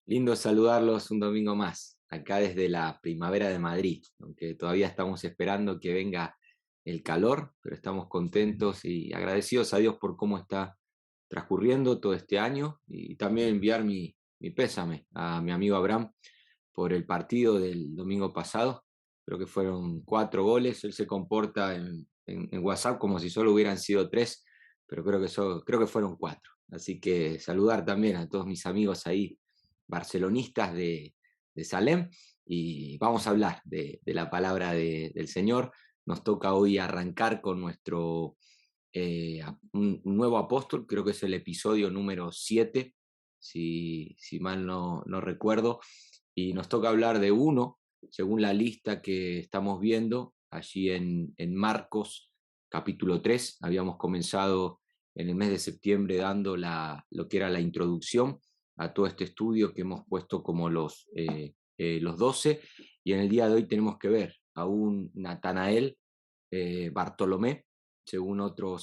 Lindo saludarlos un domingo más, acá desde la primavera de Madrid, aunque todavía estamos esperando que venga el calor, pero estamos contentos y agradecidos a Dios por cómo está transcurriendo todo este año y también enviar mi pésame a mi amigo Abraham por el partido del domingo pasado. Creo que fueron 4 goles, él se comporta en WhatsApp como si solo hubieran sido 3, pero creo que fueron 4. Así que saludar también a todos mis amigos ahí barcelonistas de Salem y vamos a hablar de la palabra del Señor. Nos toca hoy arrancar con un nuevo apóstol, creo que es el episodio número 7, si mal no recuerdo, y nos toca hablar de uno, según la lista que estamos viendo allí en Marcos capítulo 3. Habíamos comenzado en el mes de septiembre dando lo que era la introducción a todo este estudio que hemos puesto como los 12, y en el día de hoy tenemos que ver a un Natanael Bartolomé, según otra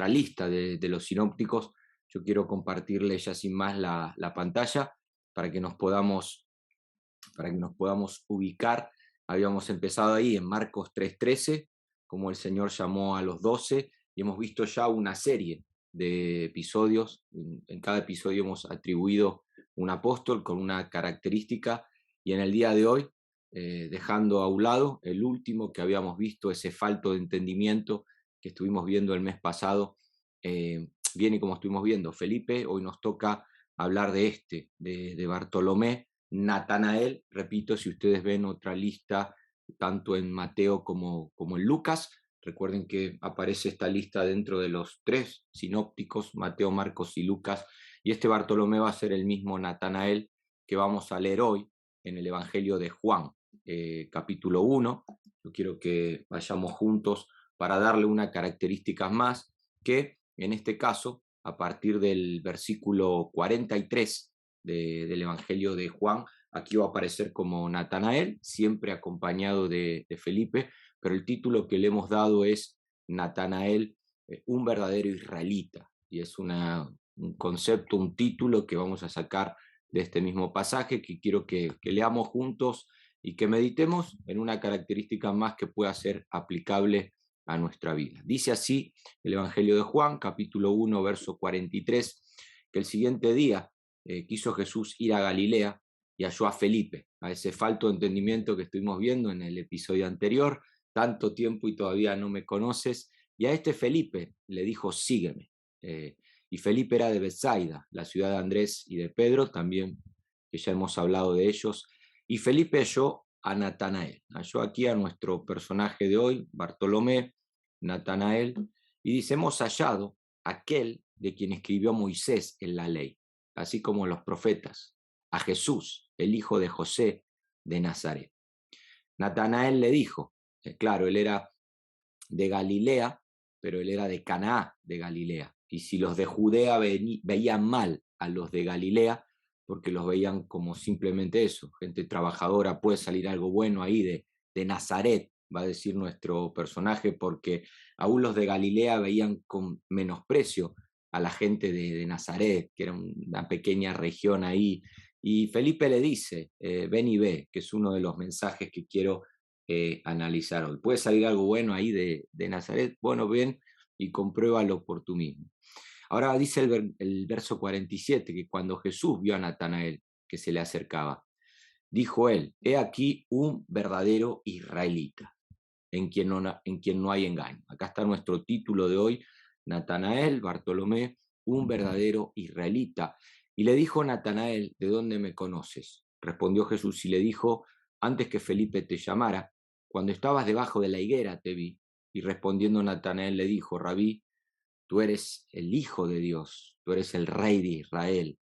lista de los sinópticos. Yo quiero compartirle ya sin más la pantalla para que nos podamos, para que nos podamos ubicar. Habíamos empezado ahí en Marcos 3:13, como el Señor llamó a los 12, y hemos visto ya una serie de episodios. En cada episodio hemos atribuido un apóstol con una característica, y en el día de hoy, dejando a un lado el último que habíamos visto, ese falto de entendimiento que estuvimos viendo el mes pasado, viene como estuvimos viendo Felipe. Hoy nos toca hablar de Bartolomé, Natanael. Repito, si ustedes ven otra lista, tanto en Mateo como en Lucas, recuerden que aparece esta lista dentro de los 3 sinópticos, Mateo, Marcos y Lucas, y este Bartolomé va a ser el mismo Natanael que vamos a leer hoy en el Evangelio de Juan, capítulo 1. Yo quiero que vayamos juntos para darle una característica más, que en este caso, a partir del versículo 43 del Evangelio de Juan, aquí va a aparecer como Natanael, siempre acompañado de Felipe, pero el título que le hemos dado es Natanael, un verdadero israelita, y es un concepto, un título que vamos a sacar de este mismo pasaje, que quiero que leamos juntos y que meditemos en una característica más que pueda ser aplicable a nuestra vida. Dice así el Evangelio de Juan, capítulo 1, verso 43, que el siguiente día quiso Jesús ir a Galilea y halló a Felipe, a ese falto de entendimiento que estuvimos viendo en el episodio anterior. Tanto tiempo y todavía no me conoces. Y a este Felipe le dijo, sígueme. Y Felipe era de Bethsaida, la ciudad de Andrés y de Pedro, también que ya hemos hablado de ellos. Y Felipe halló a Natanael, halló aquí a nuestro personaje de hoy, Bartolomé, Natanael, y dice, hemos hallado aquel de quien escribió Moisés en la ley, así como los profetas, a Jesús, el hijo de José de Nazaret. Natanael le dijo, claro, él era de Galilea, pero él era de Canaá de Galilea. Y si los de Judea veían mal a los de Galilea, porque los veían como simplemente eso, gente trabajadora, puede salir algo bueno ahí de Nazaret, va a decir nuestro personaje, porque aún los de Galilea veían con menosprecio a la gente de Nazaret, que era una pequeña región ahí. Y Felipe le dice, ven y ve, que es uno de los mensajes que quiero analizar hoy. ¿Puede salir algo bueno ahí de Nazaret? Bueno, ven y compruébalo por tú mismo. Ahora dice el verso 47, que cuando Jesús vio a Natanael que se le acercaba, dijo él, he aquí un verdadero israelita, en quien no hay engaño. Acá está nuestro título de hoy, Natanael, Bartolomé, un verdadero israelita. Y le dijo Natanael, ¿de dónde me conoces? Respondió Jesús y le dijo, antes que Felipe te llamara, cuando estabas debajo de la higuera te vi. Y respondiendo Natanael le dijo, Rabí, tú eres el Hijo de Dios, tú eres el Rey de Israel.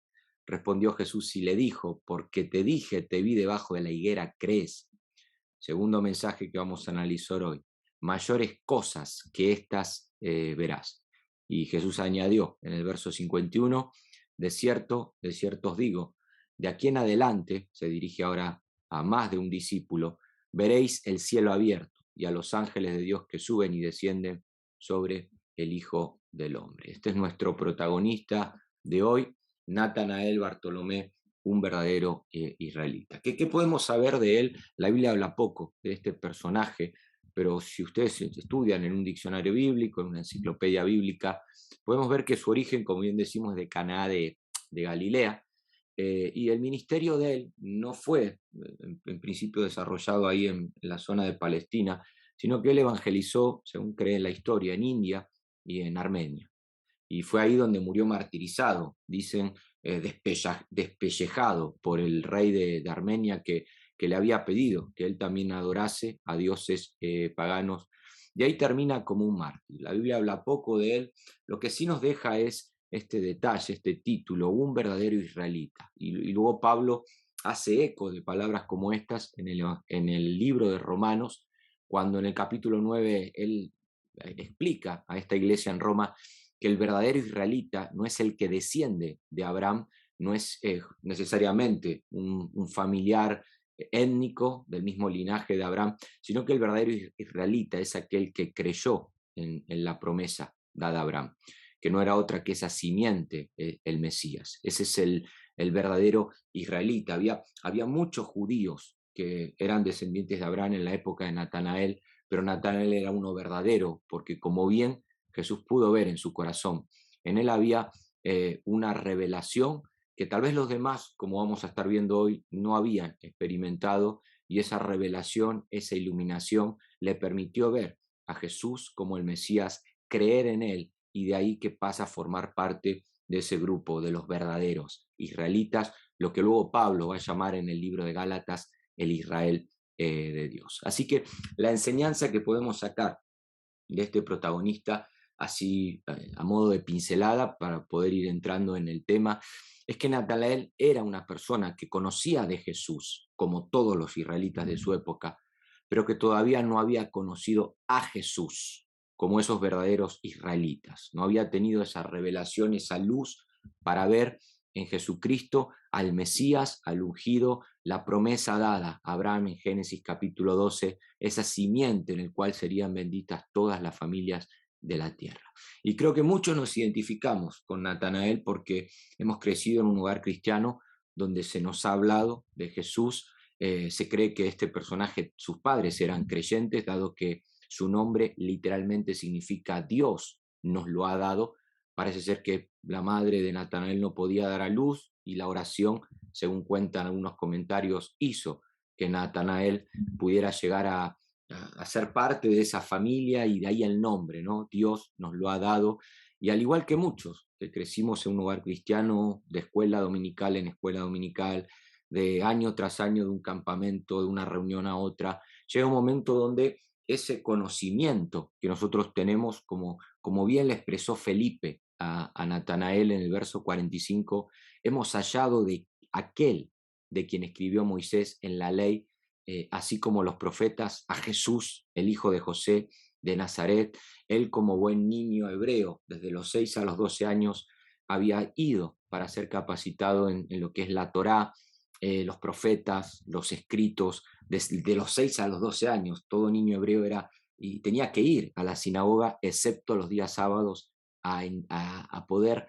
Respondió Jesús y le dijo, porque te dije, te vi debajo de la higuera, ¿crees? Segundo mensaje que vamos a analizar hoy, mayores cosas que estas verás. Y Jesús añadió en el verso 51, de cierto os digo, de aquí en adelante, se dirige ahora a más de un discípulo, veréis el cielo abierto y a los ángeles de Dios que suben y descienden sobre el Hijo del Hombre. Este es nuestro protagonista de hoy, Natanael Bartolomé, un verdadero israelita. ¿Qué podemos saber de él? La Biblia habla poco de este personaje, pero si ustedes estudian en un diccionario bíblico, en una enciclopedia bíblica, podemos ver que su origen, como bien decimos, es de Caná de Galilea, y el ministerio de él no fue en principio desarrollado ahí en la zona de Palestina, sino que él evangelizó, según cree la historia, en India y en Armenia. Y fue ahí donde murió martirizado, dicen, despellejado por el rey de Armenia que le había pedido que él también adorase a dioses paganos. De ahí termina como un mártir. La Biblia habla poco de él, lo que sí nos deja es este detalle, este título, un verdadero israelita. Y luego Pablo hace eco de palabras como estas en el libro de Romanos, cuando en el capítulo 9 él explica a esta iglesia en Roma que el verdadero israelita no es el que desciende de Abraham, no es necesariamente un familiar étnico del mismo linaje de Abraham, sino que el verdadero israelita es aquel que creyó en la promesa dada a Abraham, que no era otra que esa simiente, el Mesías. Ese es el verdadero israelita. Había muchos judíos que eran descendientes de Abraham en la época de Natanael, pero Natanael era uno verdadero, porque como bien Jesús pudo ver en su corazón, en él había una revelación que tal vez los demás, como vamos a estar viendo hoy, no habían experimentado, y esa revelación, esa iluminación, le permitió ver a Jesús como el Mesías, creer en él, y de ahí que pasa a formar parte de ese grupo de los verdaderos israelitas, lo que luego Pablo va a llamar en el libro de Gálatas el Israel de Dios. Así que la enseñanza que podemos sacar de este protagonista, así a modo de pincelada para poder ir entrando en el tema, es que Natanael era una persona que conocía de Jesús, como todos los israelitas de su época, pero que todavía no había conocido a Jesús como esos verdaderos israelitas. No había tenido esa revelación, esa luz para ver en Jesucristo al Mesías, al ungido, la promesa dada a Abraham en Génesis capítulo 12, esa simiente en el cual serían benditas todas las familias de la tierra. Y creo que muchos nos identificamos con Natanael porque hemos crecido en un hogar cristiano donde se nos ha hablado de Jesús. Se cree que este personaje, sus padres eran creyentes, dado que su nombre literalmente significa Dios nos lo ha dado. Parece ser que la madre de Natanael no podía dar a luz y la oración, según cuentan algunos comentarios, hizo que Natanael pudiera llegar a ser parte de esa familia, y de ahí el nombre, ¿no? Dios nos lo ha dado. Y al igual que muchos que crecimos en un hogar cristiano, de escuela dominical en escuela dominical, de año tras año, de un campamento, de una reunión a otra, llega un momento donde ese conocimiento que nosotros tenemos, como bien le expresó Felipe a Natanael en el verso 45, hemos hallado de aquel de quien escribió Moisés en la ley, así como los profetas, a Jesús, el hijo de José de Nazaret. Él, como buen niño hebreo, desde los 6 a los 12 años, había ido para ser capacitado en lo que es la Torá, los profetas, los escritos. De los 6 a los 12 años, todo niño hebreo era y tenía que ir a la sinagoga, excepto los días sábados, a poder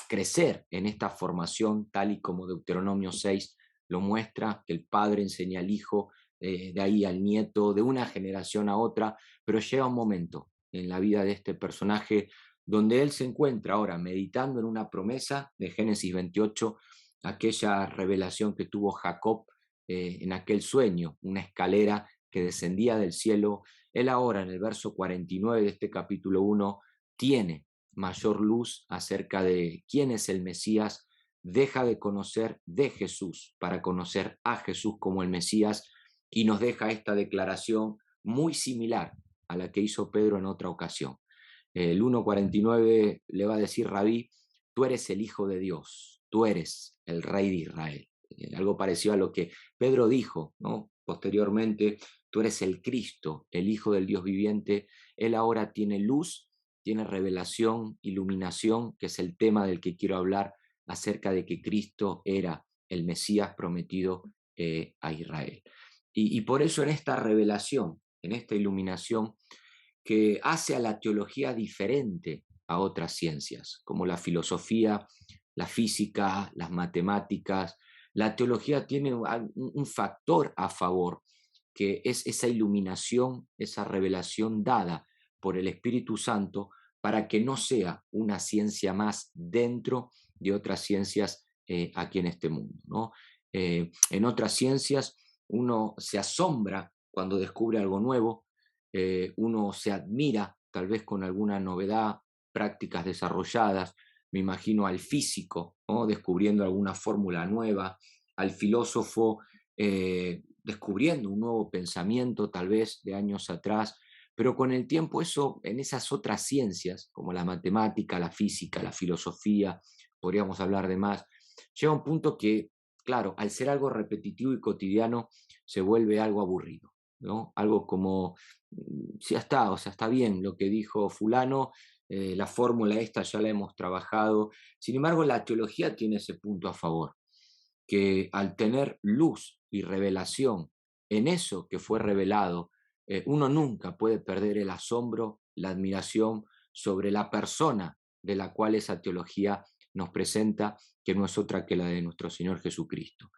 crecer en esta formación, tal y como Deuteronomio 6 lo muestra, que el padre enseña al hijo, de ahí al nieto, de una generación a otra, pero llega un momento en la vida de este personaje donde él se encuentra ahora meditando en una promesa de Génesis 28, aquella revelación que tuvo Jacob en aquel sueño, una escalera que descendía del cielo. Él ahora en el verso 49 de este capítulo 1 tiene mayor luz acerca de quién es el Mesías, deja de conocer de Jesús para conocer a Jesús como el Mesías, y nos deja esta declaración muy similar a la que hizo Pedro en otra ocasión. El 1.49 le va a decir: Rabí, tú eres el Hijo de Dios, tú eres el Rey de Israel. Algo parecido a lo que Pedro dijo, ¿no? Posteriormente: tú eres el Cristo, el Hijo del Dios viviente. Él ahora tiene luz, tiene revelación, iluminación, que es el tema del que quiero hablar, acerca de que Cristo era el Mesías prometido a Israel. Y por eso en esta revelación, en esta iluminación, que hace a la teología diferente a otras ciencias, como la filosofía la física, las matemáticas. La teología tiene un factor a favor, que es esa iluminación, esa revelación dada por el Espíritu Santo para que no sea una ciencia más dentro de otras ciencias aquí en este mundo, ¿no? En otras ciencias uno se asombra cuando descubre algo nuevo, uno se admira tal vez con alguna novedad, prácticas desarrolladas. Me imagino al físico, ¿no? Descubriendo alguna fórmula nueva, al filósofo descubriendo un nuevo pensamiento tal vez de años atrás, pero con el tiempo eso en esas otras ciencias, como la matemática, la física, la filosofía, podríamos hablar de más, llega un punto que, claro, al ser algo repetitivo y cotidiano, se vuelve algo aburrido, ¿no? Algo como, sí, ya está, o sea, está bien lo que dijo fulano, la fórmula esta ya la hemos trabajado. Sin embargo, la teología tiene ese punto a favor, que al tener luz y revelación en eso que fue revelado, uno nunca puede perder el asombro, la admiración sobre la persona de la cual esa teología nos presenta, que no es otra que la de nuestro Señor Jesucristo.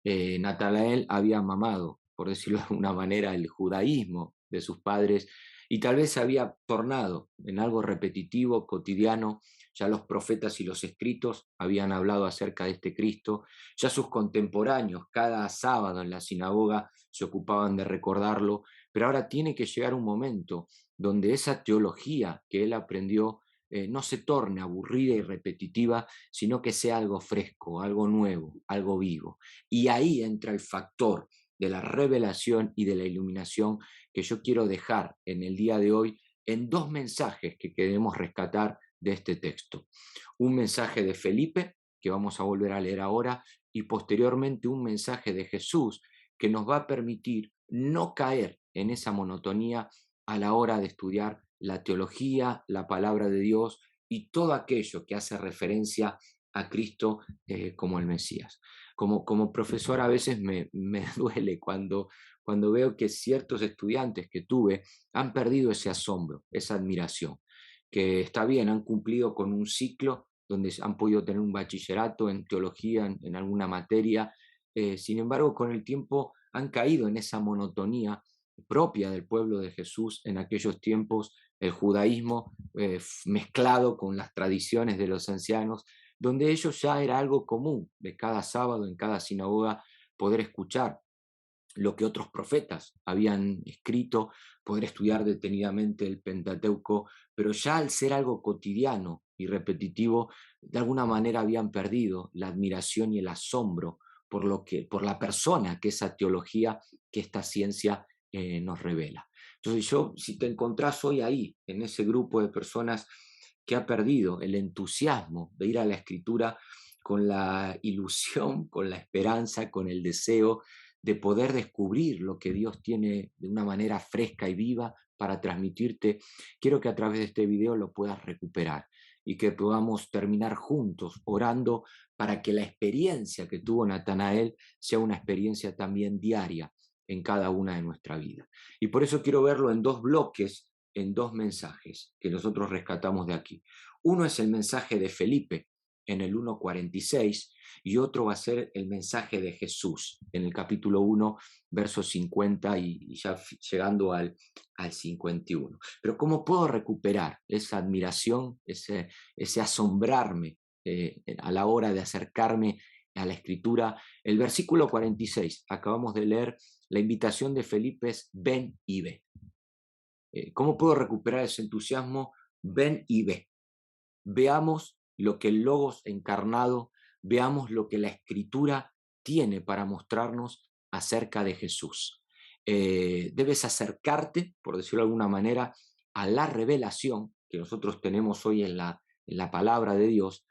Natanael había mamado, por decirlo de alguna manera, el judaísmo de sus padres y tal vez se había tornado en algo repetitivo, cotidiano. Ya los profetas y los escritos habían hablado acerca de este Cristo, ya sus contemporáneos cada sábado en la sinagoga se ocupaban de recordarlo, pero ahora tiene que llegar un momento donde esa teología que él aprendió no se torne aburrida y repetitiva, sino que sea algo fresco, algo nuevo, algo vivo. Y ahí entra el factor de la revelación y de la iluminación que yo quiero dejar en el día de hoy en dos mensajes que queremos rescatar de este texto. Un mensaje de Felipe, que vamos a volver a leer ahora, y posteriormente un mensaje de Jesús que nos va a permitir no caer en esa monotonía a la hora de estudiar la teología, la palabra de Dios y todo aquello que hace referencia a Cristo como el Mesías. Como profesor a veces me duele cuando veo que ciertos estudiantes que tuve han perdido ese asombro, esa admiración, que está bien, han cumplido con un ciclo donde han podido tener un bachillerato en teología, en alguna materia, sin embargo, con el tiempo han caído en esa monotonía propia del pueblo de Jesús en aquellos tiempos, el judaísmo mezclado con las tradiciones de los ancianos, donde ellos ya era algo común de cada sábado en cada sinagoga poder escuchar lo que otros profetas habían escrito, poder estudiar detenidamente el Pentateuco, pero ya al ser algo cotidiano y repetitivo, de alguna manera habían perdido la admiración y el asombro por la persona que esa teología, que esta ciencia nos revela. Entonces yo, si te encontrás hoy ahí, en ese grupo de personas que ha perdido el entusiasmo de ir a la escritura con la ilusión, con la esperanza, con el deseo de poder descubrir lo que Dios tiene de una manera fresca y viva para transmitirte, quiero que a través de este video lo puedas recuperar y que podamos terminar juntos orando para que la experiencia que tuvo Natanael sea una experiencia también diaria en cada una de nuestra vida. Y por eso quiero verlo en dos bloques, en dos mensajes que nosotros rescatamos de aquí. Uno es el mensaje de Felipe en el 1:46 y otro va a ser el mensaje de Jesús en el capítulo 1, versos 50 y ya llegando al 51. Pero ¿cómo puedo recuperar esa admiración, ese asombrarme a la hora de acercarme a la escritura? El versículo 46, acabamos de leer, la invitación de Felipe es ven y ve. ¿Cómo puedo recuperar ese entusiasmo? Ven y ve. Veamos lo que el Logos encarnado, veamos lo que la Escritura tiene para mostrarnos acerca de Jesús. Debes acercarte, por decirlo de alguna manera, a la revelación que nosotros tenemos hoy en la palabra de Dios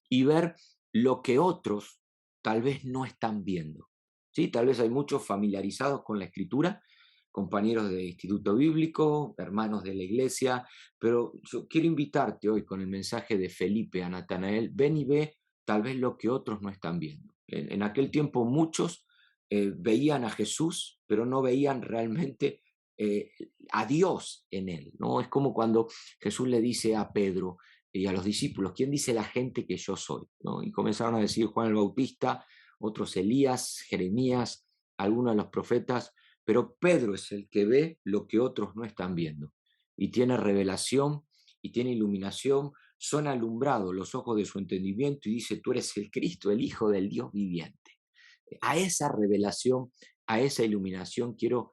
y ver lo que otros tal vez no están viendo. ¿Sí? Tal vez hay muchos familiarizados con la Escritura, compañeros de instituto bíblico, hermanos de la iglesia, pero yo quiero invitarte hoy con el mensaje de Felipe a Natanael, ven y ve tal vez lo que otros no están viendo. En aquel tiempo muchos veían a Jesús, pero no veían realmente a Dios en él, ¿no? Es como cuando Jesús le dice a Pedro, y a los discípulos, ¿quién dice la gente que yo soy? ¿No? Y comenzaron a decir Juan el Bautista, otros Elías, Jeremías, algunos de los profetas, pero Pedro es el que ve lo que otros no están viendo y tiene revelación y tiene iluminación, son alumbrados los ojos de su entendimiento y dice, tú eres el Cristo, el Hijo del Dios viviente. A esa revelación, a esa iluminación quiero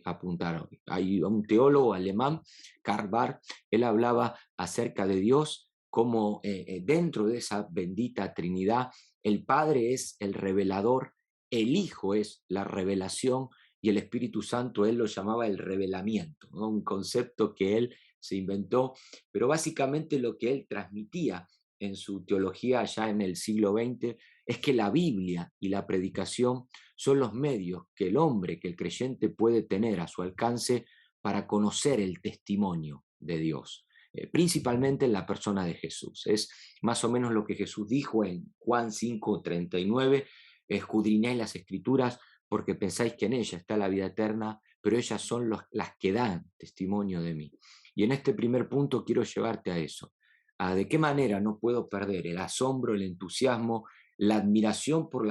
apuntar hoy. Hay un teólogo alemán, Karl Barth, él hablaba acerca de Dios como dentro de esa bendita Trinidad, el Padre es el revelador, el Hijo es la revelación y el Espíritu Santo él lo llamaba el revelamiento, ¿no? Un concepto que él se inventó, pero básicamente lo que él transmitía en su teología ya en el siglo XX es que la Biblia y la predicación son los medios que el hombre, que el creyente puede tener a su alcance para conocer el testimonio de Dios, principalmente en la persona de Jesús. Es más o menos lo que Jesús dijo en Juan 5:39, escudriñáis las escrituras porque pensáis que en ella está la vida eterna, pero ellas son las que dan testimonio de mí. Y en este primer punto quiero llevarte a eso, a de qué manera no puedo perder el asombro, el entusiasmo, la admiración por,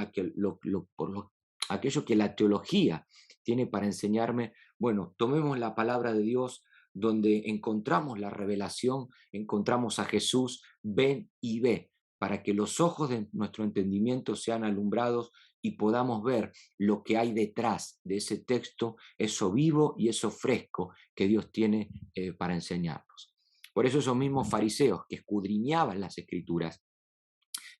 aquello que la teología tiene para enseñarme. Bueno, tomemos la palabra de Dios donde encontramos la revelación, encontramos a Jesús, ven y ve, para que los ojos de nuestro entendimiento sean alumbrados y podamos ver lo que hay detrás de ese texto, eso vivo y eso fresco que Dios tiene para enseñarnos. Por eso esos mismos fariseos que escudriñaban las escrituras,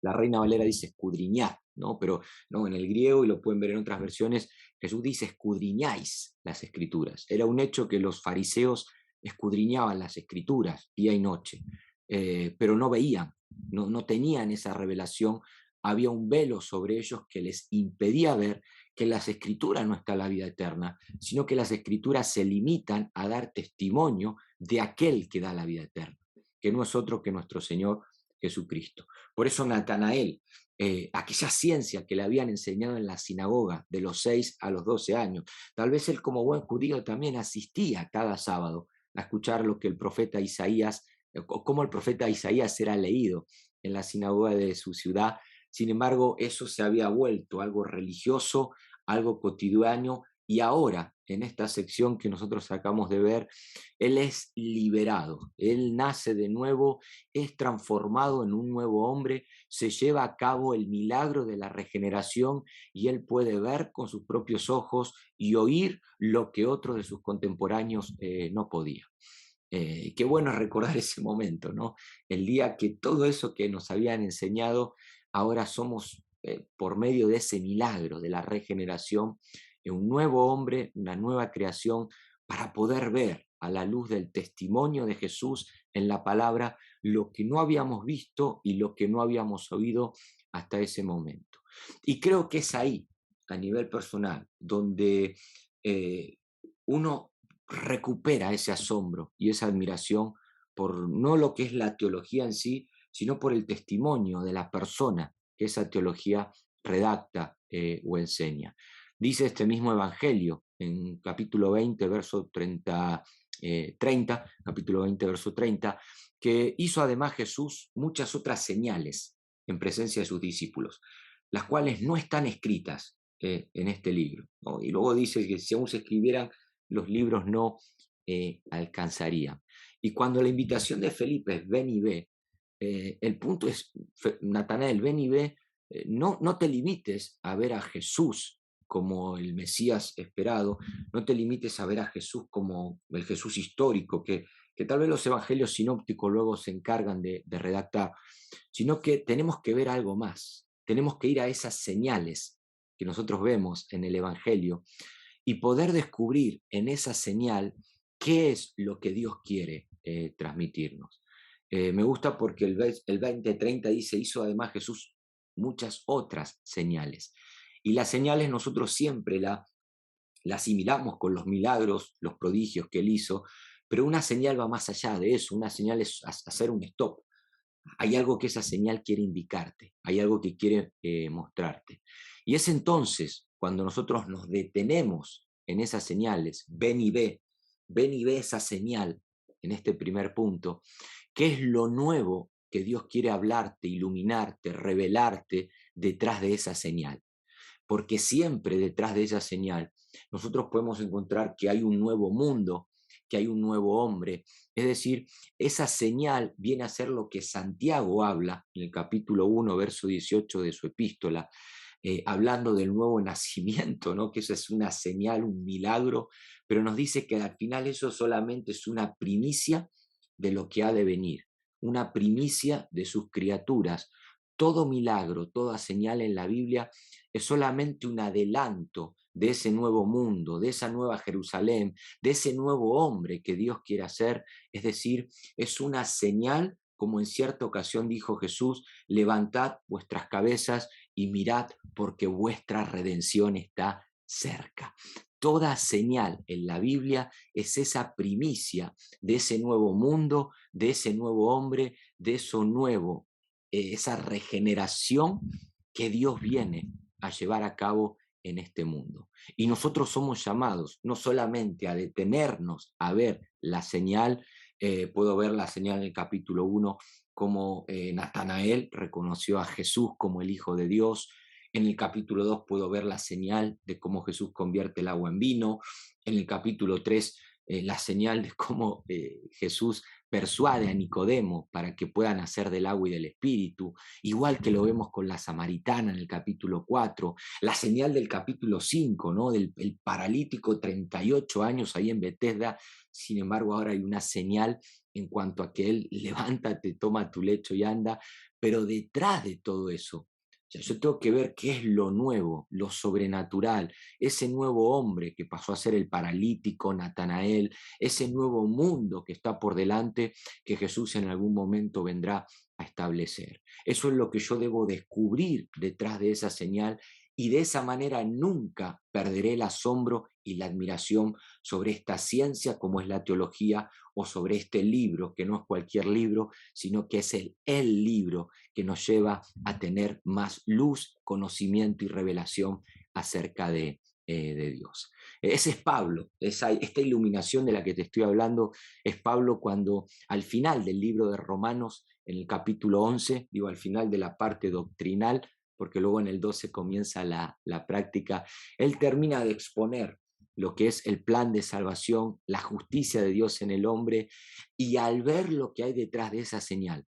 la Reina Valera dice escudriñar, ¿no? Pero no, en el griego, y lo pueden ver en otras versiones, Jesús dice escudriñáis las escrituras. Era un hecho que los fariseos escudriñaban las escrituras día y noche, pero no veían, no tenían esa revelación, había un velo sobre ellos que les impedía ver que en las escrituras no está la vida eterna, sino que las escrituras se limitan a dar testimonio de aquel que da la vida eterna, que no es otro que nuestro Señor Jesucristo. Por eso Natanael, aquella ciencia que le habían enseñado en la sinagoga de los 6 a los 12 años, tal vez él como buen judío también asistía cada sábado a escuchar lo que el profeta Isaías, cómo el profeta Isaías era leído en la sinagoga de su ciudad. Sin embargo, eso se había vuelto algo religioso, algo cotidiano, y ahora, en esta sección que nosotros acabamos de ver, él es liberado, él nace de nuevo, es transformado en un nuevo hombre, se lleva a cabo el milagro de la regeneración y él puede ver con sus propios ojos y oír lo que otros de sus contemporáneos no podían. Qué bueno recordar ese momento, ¿no? El día que todo eso que nos habían enseñado, ahora somos, por medio de ese milagro de la regeneración, un nuevo hombre, una nueva creación, para poder ver a la luz del testimonio de Jesús en la palabra lo que no habíamos visto y lo que no habíamos oído hasta ese momento. Y creo que es ahí, a nivel personal, donde uno recupera ese asombro y esa admiración por no lo que es la teología en sí, sino por el testimonio de la persona que esa teología redacta o enseña. Dice este mismo Evangelio en capítulo 20, verso 30, capítulo 20, verso 30, que hizo además Jesús muchas otras señales en presencia de sus discípulos, las cuales no están escritas en este libro, ¿no? Y luego dice que si aún se escribieran, los libros no alcanzarían. Y cuando la invitación de Felipe es ven y ve, el punto es, Natanael, ven y ve, no te limites a ver a Jesús como el Mesías esperado, no te limites a ver a Jesús como el Jesús histórico que tal vez los evangelios sinópticos luego se encargan de redactar, sino que tenemos que ver algo más, tenemos que ir a esas señales que nosotros vemos en el Evangelio y poder descubrir en esa señal qué es lo que Dios quiere transmitirnos. Me gusta porque el 20:30 dice, hizo además Jesús muchas otras señales. Y las señales nosotros siempre la asimilamos con los milagros, los prodigios que él hizo, pero una señal va más allá de eso, una señal es hacer un stop. Hay algo que esa señal quiere indicarte, hay algo que quiere mostrarte. Y es entonces cuando nosotros nos detenemos en esas señales, ven y ve esa señal en este primer punto, ¿Qué es lo nuevo que Dios quiere hablarte, iluminarte, revelarte detrás de esa señal? Porque siempre detrás de esa señal nosotros podemos encontrar que hay un nuevo mundo, que hay un nuevo hombre. Es decir, esa señal viene a ser lo que Santiago habla en el capítulo 1, verso 18 de su epístola, hablando del nuevo nacimiento, ¿no? Que eso es una señal, un milagro, pero nos dice que al final eso solamente es una primicia de lo que ha de venir, una primicia de sus criaturas. Todo milagro, toda señal en la Biblia es solamente un adelanto de ese nuevo mundo, de esa nueva Jerusalén, de ese nuevo hombre que Dios quiere hacer. Es decir, es una señal, como en cierta ocasión dijo Jesús: levantad vuestras cabezas y mirad, porque vuestra redención está cerca. Toda señal en la Biblia es esa primicia de ese nuevo mundo, de ese nuevo hombre, de eso nuevo, esa regeneración que Dios viene a llevar a cabo en este mundo. Y nosotros somos llamados no solamente a detenernos a ver la señal. Puedo ver la señal en el capítulo 1, como Natanael reconoció a Jesús como el Hijo de Dios. En el capítulo 2 puedo ver la señal de cómo Jesús convierte el agua en vino. En el capítulo 3, la señal de cómo Jesús persuade a Nicodemo para que puedan nacer del agua y del espíritu, igual que lo vemos con la samaritana en el capítulo 4, la señal del capítulo 5, ¿no? Del el paralítico 38 años ahí en Betesda. Sin embargo, ahora hay una señal en cuanto a que él: levántate, toma tu lecho y anda. Pero detrás de todo eso, o sea, yo tengo que ver qué es lo nuevo, lo sobrenatural, ese nuevo hombre que pasó a ser el paralítico Natanael, ese nuevo mundo que está por delante, que Jesús en algún momento vendrá a establecer. Eso es lo que yo debo descubrir detrás de esa señal, y de esa manera nunca perderé el asombro y la admiración sobre esta ciencia como es la teología, o sobre este libro, que no es cualquier libro, sino que es el libro que nos lleva a tener más luz, conocimiento y revelación acerca de Dios. Ese es Pablo, esta iluminación de la que te estoy hablando es Pablo cuando al final del libro de Romanos, en el capítulo 11, digo al final de la parte doctrinal, porque luego en el 12 comienza la práctica, él termina de exponer lo que es el plan de salvación, la justicia de Dios en el hombre, y al ver lo que hay detrás de esa señal,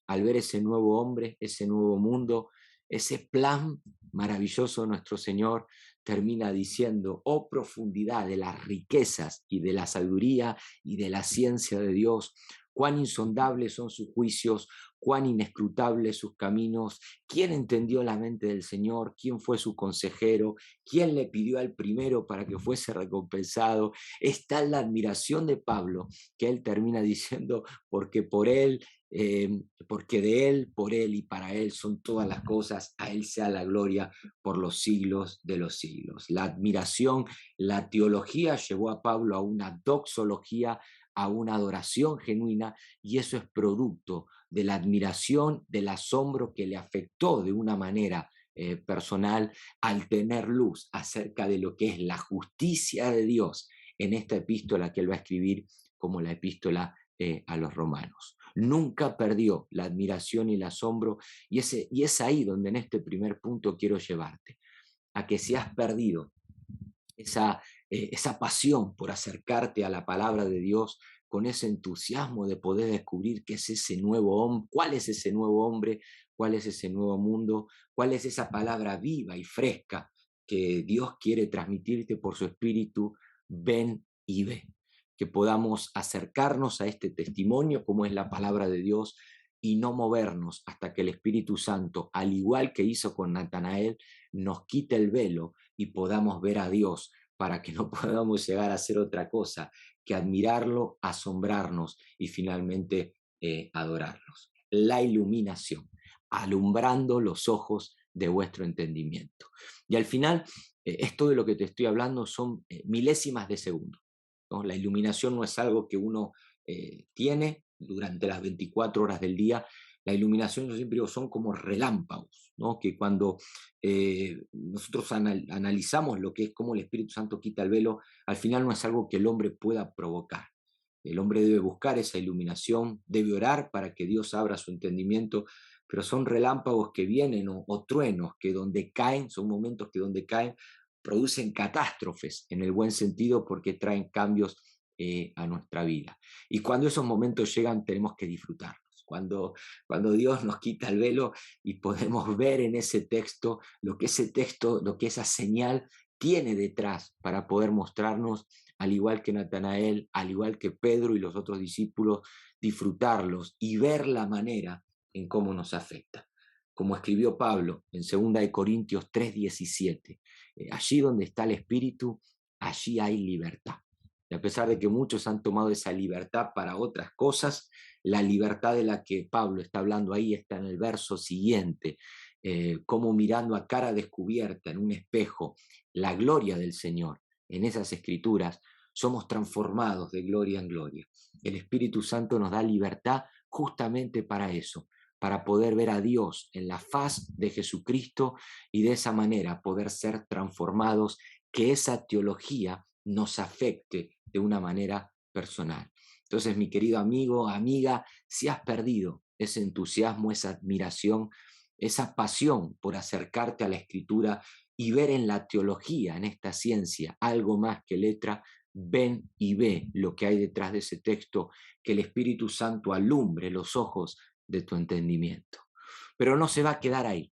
al ver ese nuevo hombre, ese nuevo mundo, ese plan maravilloso de nuestro Señor, termina diciendo: oh profundidad de las riquezas y de la sabiduría y de la ciencia de Dios, cuán insondables son sus juicios, cuán inescrutables sus caminos. ¿Quién entendió la mente del Señor? ¿Quién fue su consejero? ¿Quién le pidió al primero para que fuese recompensado? Está la admiración de Pablo, que él termina diciendo: porque por él, porque de él, por él y para él son todas las cosas, a él sea la gloria por los siglos de los siglos. La admiración, la teología llevó a Pablo a una doxología, a una adoración genuina, y eso es producto de la admiración, del asombro que le afectó de una manera personal al tener luz acerca de lo que es la justicia de Dios en esta epístola que él va a escribir como la epístola a los romanos. Nunca perdió la admiración y el asombro, y es ahí donde en este primer punto quiero llevarte, a que si has perdido esa pasión por acercarte a la palabra de Dios, con ese entusiasmo de poder descubrir qué es ese nuevo hombre, cuál es ese nuevo hombre, cuál es ese nuevo mundo, cuál es esa palabra viva y fresca que Dios quiere transmitirte por su Espíritu. Ven y ve. Que podamos acercarnos a este testimonio como es la palabra de Dios, y no movernos hasta que el Espíritu Santo, al igual que hizo con Natanael, nos quite el velo y podamos ver a Dios, para que no podamos llegar a hacer otra cosa que admirarlo, asombrarnos y finalmente adorarnos. La iluminación, alumbrando los ojos de vuestro entendimiento. Y al final, esto de lo que te estoy hablando son milésimas de segundo, ¿no? La iluminación no es algo que uno tiene durante las 24 horas del día. La iluminación, yo siempre digo, son como relámpagos, ¿no? Que cuando nosotros analizamos lo que es cómo el Espíritu Santo quita el velo, al final no es algo que el hombre pueda provocar. El hombre debe buscar esa iluminación, debe orar para que Dios abra su entendimiento, pero son relámpagos que vienen o truenos que donde caen, son momentos que donde caen producen catástrofes en el buen sentido porque traen cambios a nuestra vida. Y cuando esos momentos llegan tenemos que disfrutarlos. Cuando Dios nos quita el velo y podemos ver en ese texto, lo que esa señal tiene detrás para poder mostrarnos, al igual que Natanael, al igual que Pedro y los otros discípulos, disfrutarlos y ver la manera en cómo nos afecta. Como escribió Pablo en 2 Corintios 3:17, allí donde está el Espíritu, allí hay libertad. Y a pesar de que muchos han tomado esa libertad para otras cosas, la libertad de la que Pablo está hablando ahí está en el verso siguiente, como mirando a cara descubierta en un espejo la gloria del Señor. En esas escrituras somos transformados de gloria en gloria. El Espíritu Santo nos da libertad justamente para eso, para poder ver a Dios en la faz de Jesucristo y de esa manera poder ser transformados, que esa teología nos afecte de una manera personal. Entonces, mi querido amigo, amiga, si has perdido ese entusiasmo, esa admiración, esa pasión por acercarte a la Escritura y ver en la teología, en esta ciencia, algo más que letra, ven y ve lo que hay detrás de ese texto, que el Espíritu Santo alumbre los ojos de tu entendimiento. Pero no se va a quedar ahí,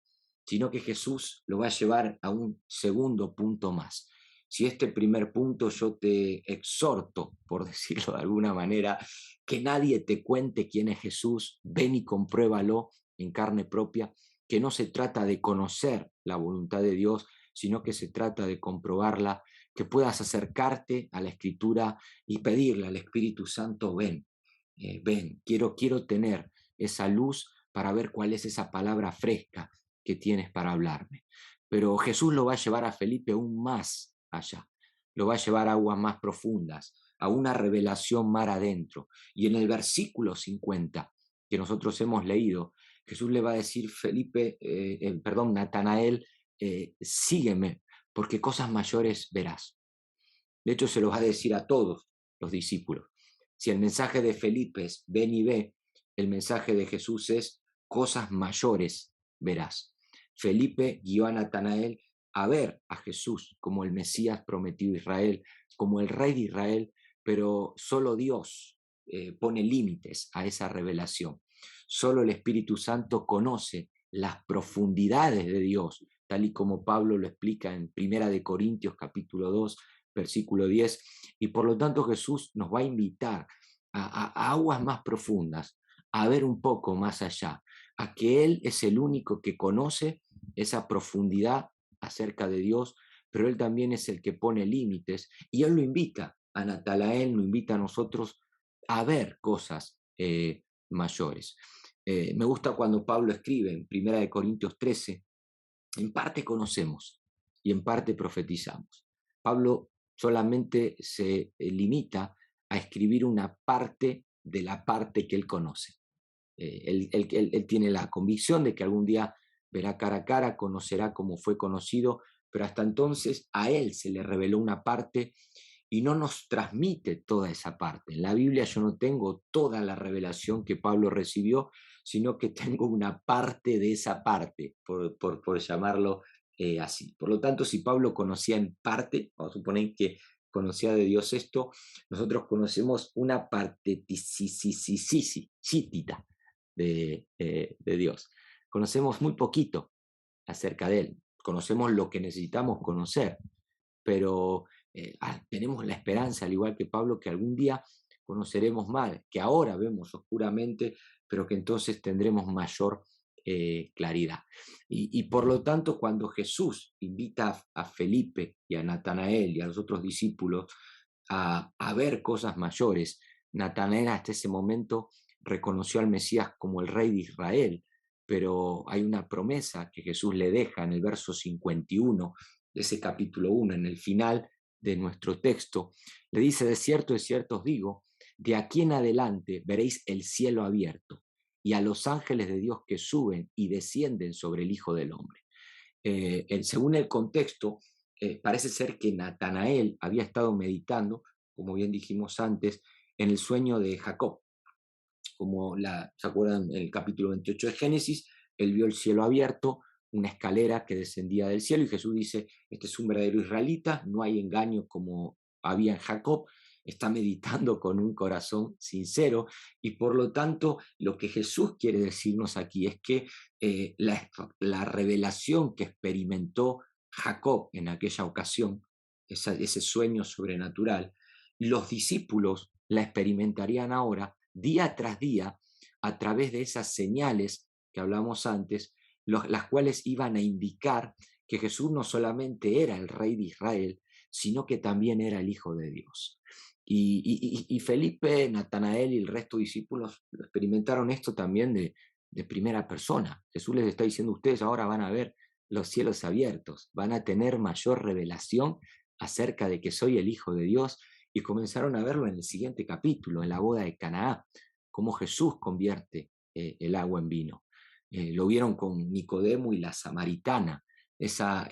sino que Jesús lo va a llevar a un segundo punto más. Si este primer punto yo te exhorto, por decirlo de alguna manera, que nadie te cuente quién es Jesús, ven y compruébalo en carne propia, que no se trata de conocer la voluntad de Dios, sino que se trata de comprobarla, que puedas acercarte a la Escritura y pedirle al Espíritu Santo, ven, ven, quiero tener esa luz para ver cuál es esa palabra fresca que tienes para hablarme. Pero Jesús lo va a llevar a Felipe aún más allá, lo va a llevar a aguas más profundas, a una revelación mar adentro. Y en el versículo 50 que nosotros hemos leído, Jesús le va a decir, Natanael, sígueme, porque cosas mayores verás. De hecho, se lo va a decir a todos los discípulos. Si el mensaje de Felipe es ven y ve, el mensaje de Jesús es cosas mayores verás. Felipe guió a Natanael a ver a Jesús como el Mesías prometido a Israel, como el Rey de Israel, pero solo Dios pone límites a esa revelación. Solo el Espíritu Santo conoce las profundidades de Dios, tal y como Pablo lo explica en 1 Corintios capítulo 2, versículo 10, y por lo tanto Jesús nos va a invitar a aguas más profundas, a ver un poco más allá, a que Él es el único que conoce esa profundidad acerca de Dios, pero Él también es el que pone límites, y Él lo invita a Natanael, lo invita a nosotros a ver cosas mayores. Me gusta cuando Pablo escribe en 1 Corintios 13, en parte conocemos y en parte profetizamos. Pablo solamente se limita a escribir una parte de la parte que él conoce. Él tiene la convicción de que algún día verá cara a cara, conocerá cómo fue conocido, pero hasta entonces a él se le reveló una parte y no nos transmite toda esa parte. En la Biblia yo no tengo toda la revelación que Pablo recibió, sino que tengo una parte de esa parte, por llamarlo así. Por lo tanto, si Pablo conocía en parte, vamos a suponer que conocía de Dios esto, nosotros conocemos una parte de Dios. Conocemos muy poquito acerca de Él, conocemos lo que necesitamos conocer, pero tenemos la esperanza, al igual que Pablo, que algún día conoceremos más, que ahora vemos oscuramente, pero que entonces tendremos mayor claridad. Y por lo tanto, cuando Jesús invita a Felipe y a Natanael y a los otros discípulos a ver cosas mayores, Natanael hasta ese momento reconoció al Mesías como el Rey de Israel, pero hay una promesa que Jesús le deja en el verso 51 de ese capítulo 1, en el final de nuestro texto. Le dice, de cierto os digo, de aquí en adelante veréis el cielo abierto y a los ángeles de Dios que suben y descienden sobre el Hijo del Hombre. Según el contexto, parece ser que Natanael había estado meditando, como bien dijimos antes, en el sueño de Jacob. ¿Se acuerdan? En el capítulo 28 de Génesis, él vio el cielo abierto, una escalera que descendía del cielo, y Jesús dice, este es un verdadero israelita, no hay engaño como había en Jacob, está meditando con un corazón sincero, y por lo tanto lo que Jesús quiere decirnos aquí es que la revelación que experimentó Jacob en aquella ocasión, ese sueño sobrenatural, los discípulos la experimentarían ahora día tras día a través de esas señales que hablamos antes, las cuales iban a indicar que Jesús no solamente era el rey de Israel, sino que también era el Hijo de Dios. Y Felipe, Natanael y el resto de discípulos experimentaron esto también de primera persona. Jesús les está diciendo, ustedes ahora van a ver los cielos abiertos, van a tener mayor revelación acerca de que soy el Hijo de Dios, y comenzaron a verlo en el siguiente capítulo, en la boda de Canaá, cómo Jesús convierte el agua en vino. Lo vieron con Nicodemo y la samaritana, esa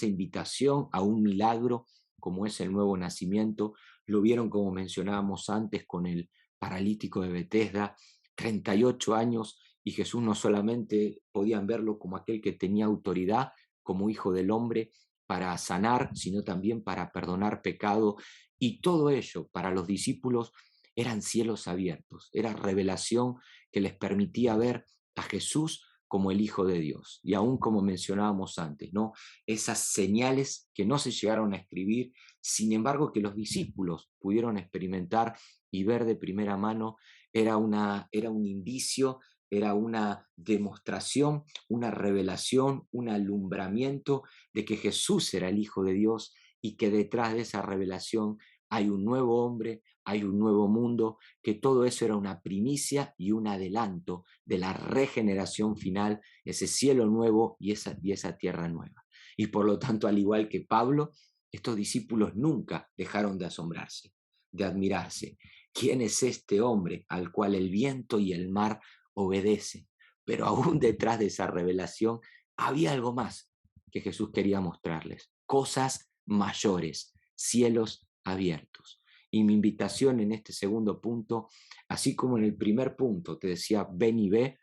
invitación a un milagro como es el nuevo nacimiento. Lo vieron, como mencionábamos antes, con el paralítico de Betesda, 38 años, y Jesús no solamente podían verlo como aquel que tenía autoridad, como hijo del hombre, para sanar, sino también para perdonar pecado, y todo ello para los discípulos eran cielos abiertos, era revelación que les permitía ver a Jesús como el Hijo de Dios. Y aún como mencionábamos antes, ¿no? Esas señales que no se llegaron a escribir, sin embargo que los discípulos pudieron experimentar y ver de primera mano, era un indicio, era una demostración, una revelación, un alumbramiento de que Jesús era el Hijo de Dios, y que detrás de esa revelación hay un nuevo hombre, hay un nuevo mundo, que todo eso era una primicia y un adelanto de la regeneración final, ese cielo nuevo y esa tierra nueva. Y por lo tanto, al igual que Pablo, estos discípulos nunca dejaron de asombrarse, de admirarse. ¿Quién es este hombre al cual el viento y el mar obedecen? Pero aún detrás de esa revelación había algo más que Jesús quería mostrarles, cosas mayores, cielos abiertos. Y mi invitación en este segundo punto, así como en el primer punto te decía, ven y ve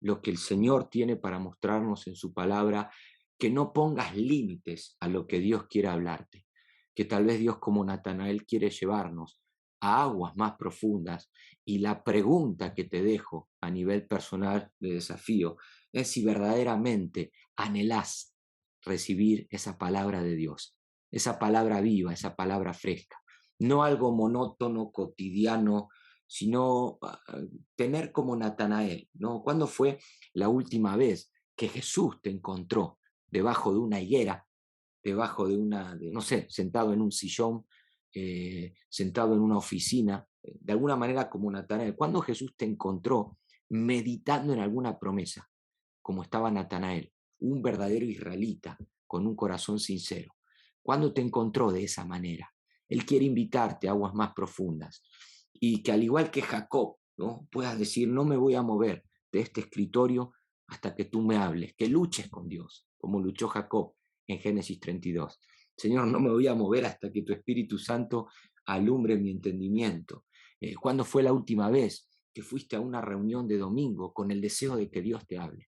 lo que el Señor tiene para mostrarnos en su palabra, que no pongas límites a lo que Dios quiere hablarte, que tal vez Dios, como Natanael, quiere llevarnos a aguas más profundas. Y la pregunta que te dejo a nivel personal de desafío es si verdaderamente anhelás recibir esa palabra de Dios, esa palabra viva, esa palabra fresca, no algo monótono, cotidiano, sino tener como Natanael, ¿no? ¿Cuándo fue la última vez que Jesús te encontró debajo de una higuera, debajo no sé, sentado en un sillón, sentado en una oficina, de alguna manera como Natanael? ¿Cuándo Jesús te encontró meditando en alguna promesa, como estaba Natanael, un verdadero israelita con un corazón sincero? ¿Cuándo te encontró de esa manera? Él quiere invitarte a aguas más profundas, y que al igual que Jacob, ¿no?, puedas decir, no me voy a mover de este escritorio hasta que tú me hables, que luches con Dios, como luchó Jacob en Génesis 32. Señor, no me voy a mover hasta que tu Espíritu Santo alumbre mi entendimiento. ¿Cuándo fue la última vez que fuiste a una reunión de domingo con el deseo de que Dios te hable?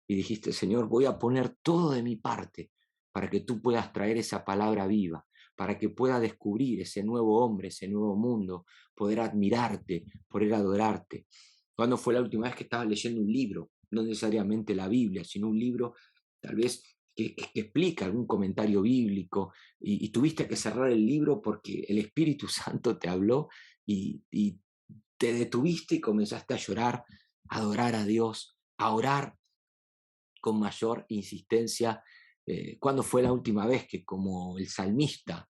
Y dijiste, Señor, voy a poner todo de mi parte para que tú puedas traer esa palabra viva, para que pueda descubrir ese nuevo hombre, ese nuevo mundo, poder admirarte, poder adorarte. ¿Cuándo fue la última vez que estabas leyendo un libro? No necesariamente la Biblia, sino un libro tal vez que explica algún comentario bíblico, y tuviste que cerrar el libro porque el Espíritu Santo te habló, y te detuviste y comenzaste a llorar, a adorar a Dios, a orar con mayor insistencia. ¿Cuándo fue la última vez que, como el salmista,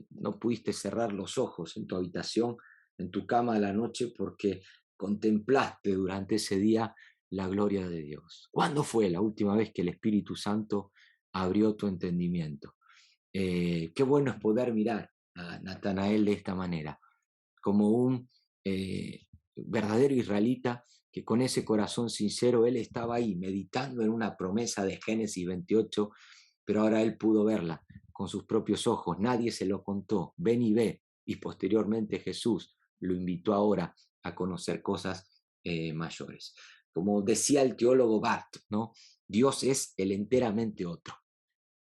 no pudiste cerrar los ojos en tu habitación, en tu cama a la noche, porque contemplaste durante ese día la gloria de Dios? ¿Cuándo fue la última vez que el Espíritu Santo abrió tu entendimiento? Qué bueno es poder mirar a Natanael de esta manera, como un verdadero israelita, que con ese corazón sincero él estaba ahí meditando en una promesa de Génesis 28, pero ahora él pudo verla con sus propios ojos, nadie se lo contó, ven y ve, y posteriormente Jesús lo invitó ahora a conocer cosas mayores. Como decía el teólogo Barth, ¿no? Dios es el enteramente otro,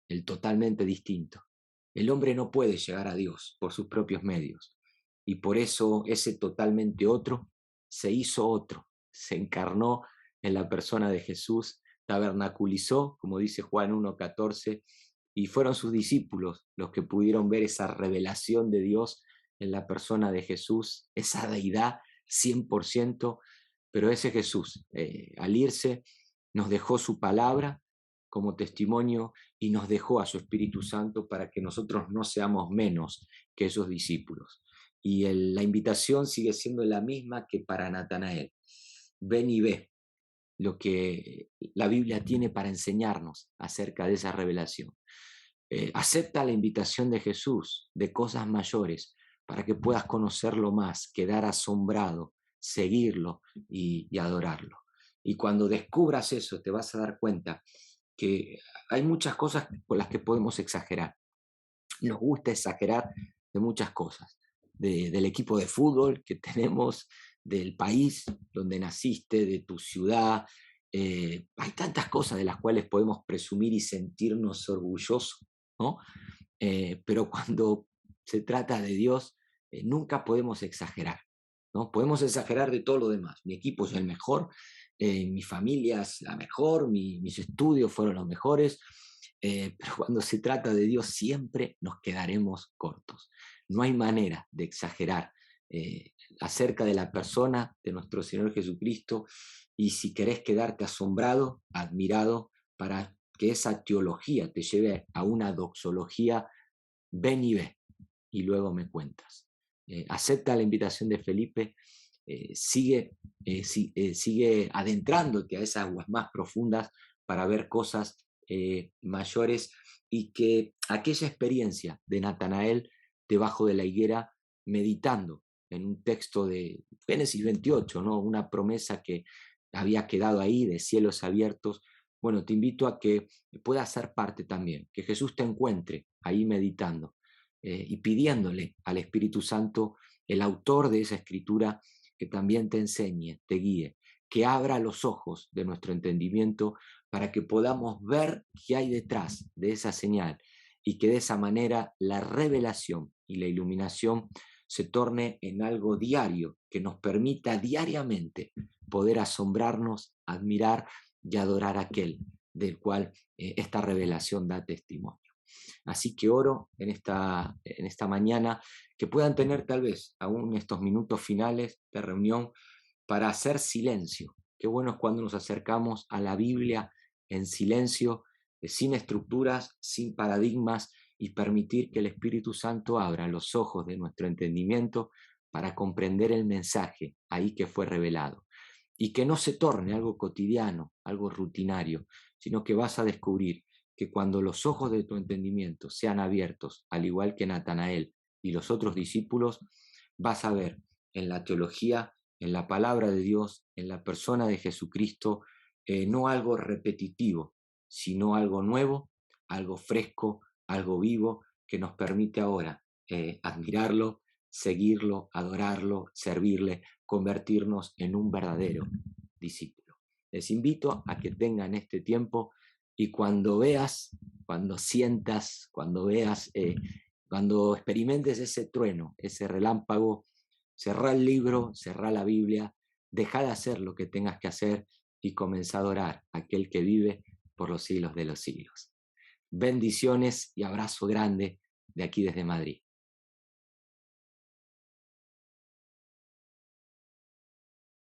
el totalmente distinto. El hombre no puede llegar a Dios por sus propios medios, y por eso ese totalmente otro se hizo otro, se encarnó en la persona de Jesús, tabernaculizó, como dice Juan 1:14, y fueron sus discípulos los que pudieron ver esa revelación de Dios en la persona de Jesús, esa deidad 100%, pero ese Jesús, al irse, nos dejó su palabra como testimonio y nos dejó a su Espíritu Santo para que nosotros no seamos menos que esos discípulos. Y la invitación sigue siendo la misma que para Natanael. Ven y ve lo que la Biblia tiene para enseñarnos acerca de esa revelación. Acepta la invitación de Jesús de cosas mayores para que puedas conocerlo más, quedar asombrado, seguirlo y adorarlo. Y cuando descubras eso, te vas a dar cuenta que hay muchas cosas con las que podemos exagerar. Nos gusta exagerar de muchas cosas, del equipo de fútbol que tenemos, del país donde naciste, de tu ciudad. Hay tantas cosas de las cuales podemos presumir y sentirnos orgullosos, ¿no? Pero cuando se trata de Dios, nunca podemos exagerar, ¿no? Podemos exagerar de todo lo demás. Mi equipo es el mejor, mi familia es la mejor, mis estudios fueron los mejores, pero cuando se trata de Dios siempre nos quedaremos cortos. No hay manera de exagerar acerca de la persona de nuestro Señor Jesucristo, y si querés quedarte asombrado, admirado, para que esa teología te lleve a una doxología, ven y ve, y luego me cuentas. Acepta la invitación de Felipe, sigue adentrándote a esas aguas más profundas para ver cosas mayores, y que aquella experiencia de Natanael debajo de la higuera, meditando en un texto de Génesis 28, ¿no? Una promesa que había quedado ahí de cielos abiertos. Bueno, te invito a que puedas ser parte también, que Jesús te encuentre ahí meditando y pidiéndole al Espíritu Santo, el autor de esa escritura, que también te enseñe, te guíe, que abra los ojos de nuestro entendimiento para que podamos ver qué hay detrás de esa señal, y que de esa manera la revelación y la iluminación se torne en algo diario, que nos permita diariamente poder asombrarnos, admirar y adorar a aquel del cual esta revelación da testimonio. Así que oro en esta mañana que puedan tener tal vez aún estos minutos finales de reunión para hacer silencio. Qué bueno es cuando nos acercamos a la Biblia en silencio, sin estructuras, sin paradigmas, y permitir que el Espíritu Santo abra los ojos de nuestro entendimiento para comprender el mensaje ahí que fue revelado. Y que no se torne algo cotidiano, algo rutinario, sino que vas a descubrir que cuando los ojos de tu entendimiento sean abiertos, al igual que Natanael y los otros discípulos, vas a ver en la teología, en la palabra de Dios, en la persona de Jesucristo, no algo repetitivo, sino algo nuevo, algo fresco, algo vivo, que nos permite ahora admirarlo, seguirlo, adorarlo, servirle, convertirnos en un verdadero discípulo. Les invito a que tengan este tiempo, y cuando veas, cuando sientas, cuando veas, cuando experimentes ese trueno, ese relámpago, cerrá el libro, cerrá la Biblia, deja de hacer lo que tengas que hacer y comenzá a adorar a aquel que vive por los siglos de los siglos. Bendiciones y abrazo grande de aquí desde Madrid.